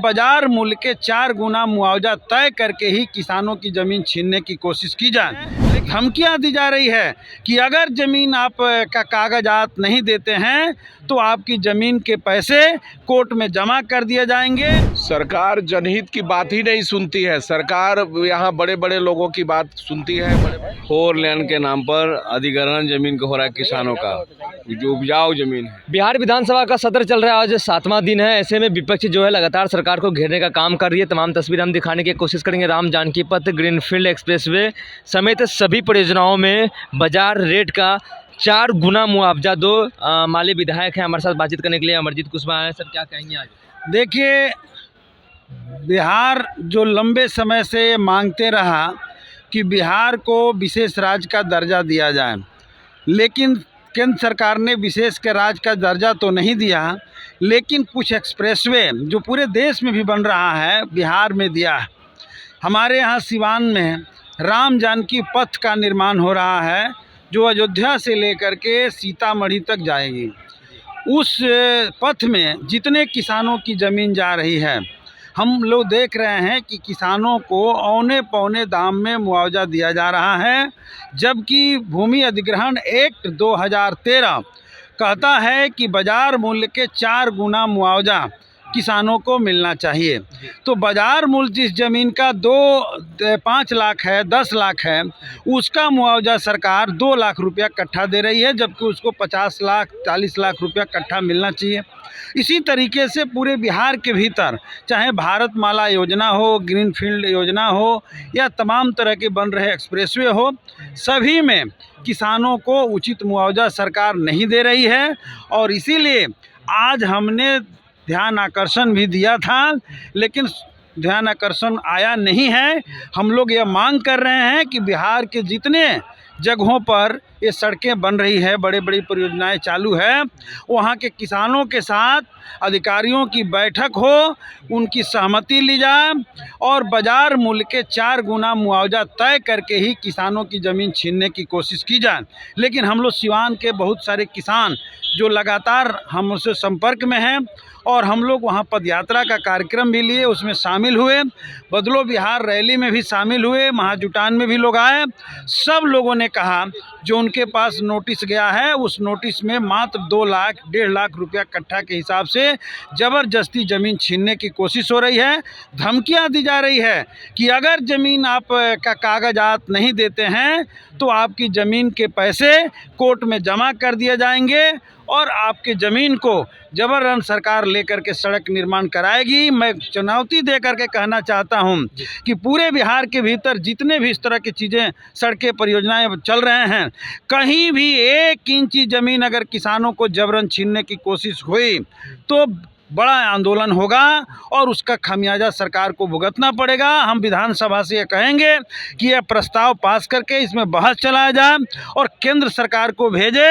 बाजार मूल्य के 4 गुना मुआवजा तय करके ही किसानों की ज़मीन छीनने की कोशिश की जाए। धमकियां दी जा रही है कि अगर ज़मीन आप का कागजात नहीं देते हैं तो आपकी ज़मीन के पैसे कोर्ट में जमा कर दिए जाएंगे। सरकार जनहित की बात ही नहीं सुनती है। सरकार यहाँ बड़े बड़े लोगों की बात सुनती है। 4 लेन के नाम पर अधिग्रहण जमीन को हो रहा है किसानों का, जो उपजाऊ जमीन है। बिहार विधानसभा का सत्र चल रहा है, आज 7वां दिन है। ऐसे में विपक्ष जो है लगातार सरकार को घेरने का काम कर रही है। तमाम तस्वीर हम दिखाने की कोशिश करेंगे। राम जानकी पथ, ग्रीनफील्ड एक्सप्रेसवे समेत सभी परियोजनाओं में बाजार रेट का 4 गुना मुआवजा दो। माले विधायक हैं हमारे साथ बातचीत करने के लिए, अमरजीत कुशवाहा है। सर, क्या कहेंगे आज? देखिए, बिहार जो लंबे समय से मांगते रहा कि बिहार को विशेष राज्य का दर्जा दिया जाए, लेकिन केंद्र सरकार ने विशेष के राज्य का दर्जा तो नहीं दिया, लेकिन कुछ एक्सप्रेसवे जो पूरे देश में भी बन रहा है बिहार में दिया है। हमारे यहाँ सिवान में राम जानकी पथ का निर्माण हो रहा है, जो अयोध्या से लेकर के सीतामढ़ी तक जाएगी। उस पथ में जितने किसानों की ज़मीन जा रही है, हम लोग देख रहे हैं कि किसानों को औने पौने दाम में मुआवजा दिया जा रहा है, जबकि भूमि अधिग्रहण एक्ट 2013 कहता है कि बाज़ार मूल्य के 4 गुना मुआवजा किसानों को मिलना चाहिए। तो बाज़ार मूल्य जिस ज़मीन का 5 लाख है, 10 लाख है, उसका मुआवजा सरकार 2 लाख रुपया कट्ठा दे रही है, जबकि उसको 50 लाख 40 लाख रुपया कट्ठा मिलना चाहिए। इसी तरीके से पूरे बिहार के भीतर चाहे भारतमाला योजना हो, ग्रीनफील्ड योजना हो या तमाम तरह के बन रहे एक्सप्रेसवे हो, सभी में किसानों को उचित मुआवजा सरकार नहीं दे रही है। और इसीलिए आज हमने ध्यान आकर्षण भी दिया था, लेकिन ध्यान आकर्षण आया नहीं है। हम लोग ये मांग कर रहे हैं कि बिहार के जितने जगहों पर ये सड़कें बन रही है, बड़े बड़ी परियोजनाएं चालू है, वहाँ के किसानों के साथ अधिकारियों की बैठक हो, उनकी सहमति ली जाए और बाज़ार मूल्य के 4 गुना मुआवजा तय करके ही किसानों की ज़मीन छीनने की कोशिश की जाए। लेकिन हम लोग सिवान के बहुत सारे किसान जो लगातार हमसे संपर्क में हैं और हम लोग वहाँ पदयात्रा का कार्यक्रम भी लिए, उसमें शामिल हुए, बदलो बिहार रैली में भी शामिल हुए, महाजुटान में भी लोग आए। सब लोगों ने कहा जो उनके पास नोटिस गया है, उस नोटिस में मात्र 2 लाख 1.5 लाख रुपया कट्ठा के हिसाब से ज़बरदस्ती ज़मीन छीनने की कोशिश हो रही है। धमकियां दी जा रही है कि अगर ज़मीन आप का कागजात नहीं देते हैं तो आपकी ज़मीन के पैसे कोर्ट में जमा कर दिए जाएंगे और आपके ज़मीन को जबरन सरकार लेकर के सड़क निर्माण कराएगी। मैं चुनौती दे करके कहना चाहता हूं कि पूरे बिहार के भीतर जितने भी इस तरह की चीज़ें, सड़कें, परियोजनाएं चल रहे हैं, कहीं भी 1 इंच ज़मीन अगर किसानों को जबरन छीनने की कोशिश हुई तो बड़ा आंदोलन होगा और उसका खामियाजा सरकार को भुगतना पड़ेगा। हम विधानसभा से ये कहेंगे कि यह प्रस्ताव पास करके इसमें बहस चलाया जाए और केंद्र सरकार को भेजे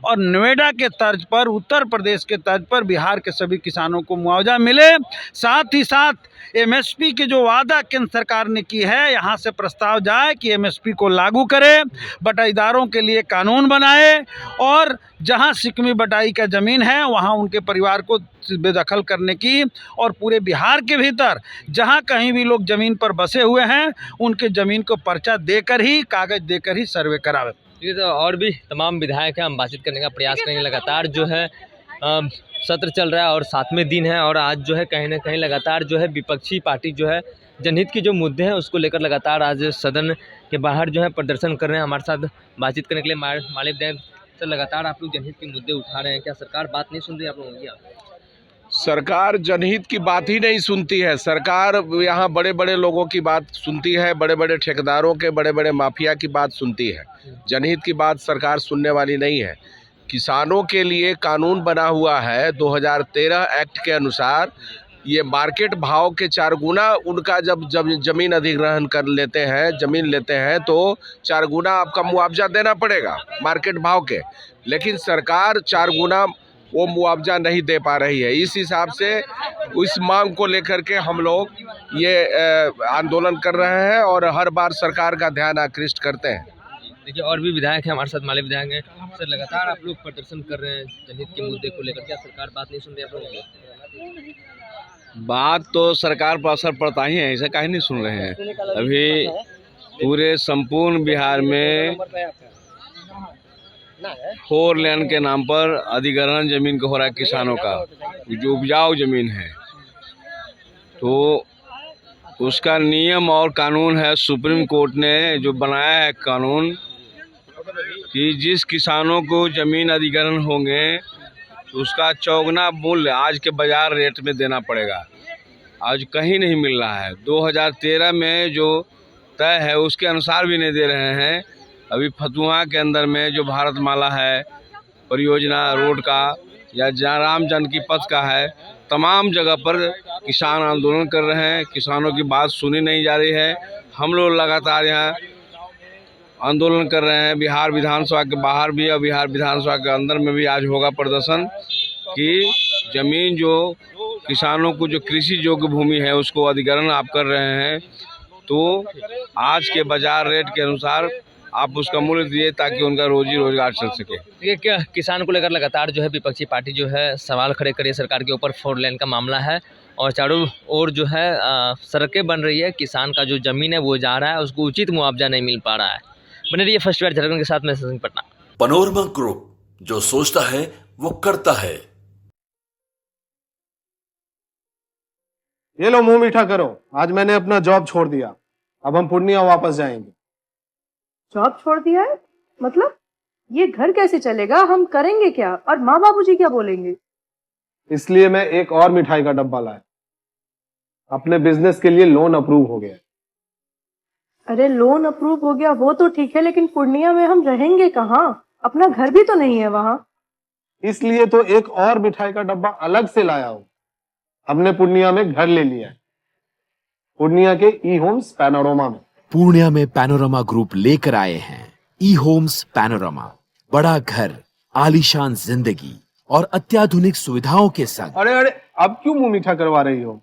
और नोएडा के तर्ज पर, उत्तर प्रदेश के तर्ज पर बिहार के सभी किसानों को मुआवजा मिले। साथ ही साथ एमएसपी के जो वादा केंद्र सरकार ने की है, यहाँ से प्रस्ताव जाए कि एमएसपी को लागू करे, बटाईदारों के लिए कानून बनाए और जहाँ सिकमी बटाई का ज़मीन है वहाँ उनके परिवार को बेदखल करने की और पूरे बिहार के भीतर जहाँ कहीं भी लोग ज़मीन पर बसे हुए हैं उनके ज़मीन को पर्चा देकर ही, कागज़ देकर ही सर्वे करावे। ये तो और भी तमाम विधायक हैं, हम बातचीत करने का प्रयास करेंगे। लगातार जो है सत्र चल रहा है और 7वें दिन है और आज जो है कहीं ना कहीं लगातार जो है विपक्षी पार्टी जो है जनहित के जो मुद्दे हैं उसको लेकर लगातार आज सदन के बाहर जो है प्रदर्शन कर रहे हैं। हमारे साथ बातचीत करने के लिए माले विधायक सर, लगातार आप लोग जनहित के मुद्दे उठा रहे हैं, क्या सरकार बात नहीं सुन रही आप लोगों की? सरकार जनहित की बात ही नहीं सुनती है। सरकार यहाँ बड़े बड़े लोगों की बात सुनती है, बड़े बड़े ठेकेदारों के, बड़े बड़े माफिया की बात सुनती है। जनहित की बात सरकार सुनने वाली नहीं है। किसानों के लिए कानून बना हुआ है 2013 एक्ट के अनुसार, ये मार्केट भाव के 4 गुना उनका जब ज़मीन अधिग्रहण कर लेते हैं, ज़मीन लेते हैं, तो 4 गुना आपका मुआवजा देना पड़ेगा मार्केट भाव के। लेकिन सरकार 4 गुना वो मुआवजा नहीं दे पा रही है। इस हिसाब से उस मांग को लेकर के हम लोग ये आंदोलन कर रहे हैं और हर बार सरकार का ध्यान आकृष्ट करते हैं। देखिए, और भी विधायक हैं हमारे साथ, माले विधायक हैं। सर, लगातार आप लोग प्रदर्शन कर रहे हैं जनहित के मुद्दे को लेकर, क्या सरकार बात नहीं सुन रही आप लोगों की? बात तो सरकार पर असर पड़ता ही है, ऐसा काहे नहीं सुन रहे हैं। अभी पूरे संपूर्ण बिहार में 4 लेन के नाम पर अधिग्रहण जमीन का हो रहा है किसानों का, जो उपजाऊ जमीन है। तो उसका नियम और कानून है, सुप्रीम कोर्ट ने जो बनाया है कानून कि जिस किसानों को जमीन अधिग्रहण होंगे उसका चौगुना मूल्य आज के बाजार रेट में देना पड़ेगा। आज कहीं नहीं मिल रहा है। 2013 में जो तय है उसके अनुसार भी नहीं दे रहे हैं। अभी फतुहा के अंदर में जो भारतमाला है परियोजना रोड का या जहाँ राम जानकी पथ का है, तमाम जगह पर किसान आंदोलन कर रहे हैं। किसानों की बात सुनी नहीं जा रही है। हम लोग लगातार यहाँ आंदोलन कर रहे हैं। बिहार विधानसभा के बाहर भी और बिहार विधानसभा के अंदर में भी आज होगा प्रदर्शन कि जमीन जो किसानों को जो कृषि योग्य भूमि है उसको अधिग्रहण आप कर रहे हैं तो आज के बाजार रेट के अनुसार आप उसका मूल्य दिए ताकि उनका रोजी रोजगार चल सके। ये क्या किसान को लेकर लगातार जो है विपक्षी पार्टी जो है सवाल खड़े कर रही है सरकार के ऊपर। 4 लेन का मामला है और चारों ओर जो है सड़कें बन रही है। किसान का जो जमीन है वो जा रहा है, उसको उचित मुआवजा नहीं मिल पा रहा है। बने रहिए फर्स्ट बाइट झारखंड के साथ में सिंह पटना। पैनोरमा ग्रुप, जो सोचता है वो करता है। ये लो मुंह मीठा करो, आज मैंने अपना जॉब छोड़ दिया। अब हम पूर्णिया वापस जाएंगे। जॉब छोड़ दिया है? मतलब ये घर कैसे चलेगा? हम करेंगे क्या? और माँ बाबूजी क्या बोलेंगे? इसलिए मैं एक और मिठाई का डब्बा लाया। अपने बिजनेस के लिए लोन अप्रूव हो गया। अरे लोन अप्रूव हो गया वो तो ठीक है, लेकिन पूर्णिया में हम रहेंगे कहाँ? अपना घर भी तो नहीं है वहाँ। इसलिए तो एक और मिठाई का डब्बा अलग से लाया हूँ। हमने पूर्णिया में घर ले लिया है, पूर्णिया के ई होम्स पैनोरमा में। पूर्णिया में पैनोरमा ग्रुप लेकर आए हैं ई होम्स पैनोरमा। बड़ा घर, आलीशान जिंदगी और अत्याधुनिक सुविधाओं के संग। अरे अब क्यों मुंह मीठा करवा रही हो?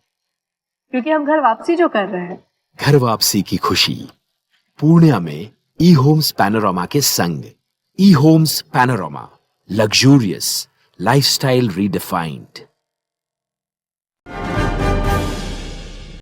क्योंकि हम घर वापसी जो कर रहे हैं। घर वापसी की खुशी पूर्णिया में ई होम्स पैनोरमा के संग। E Homes Panorama, luxurious lifestyle redefined.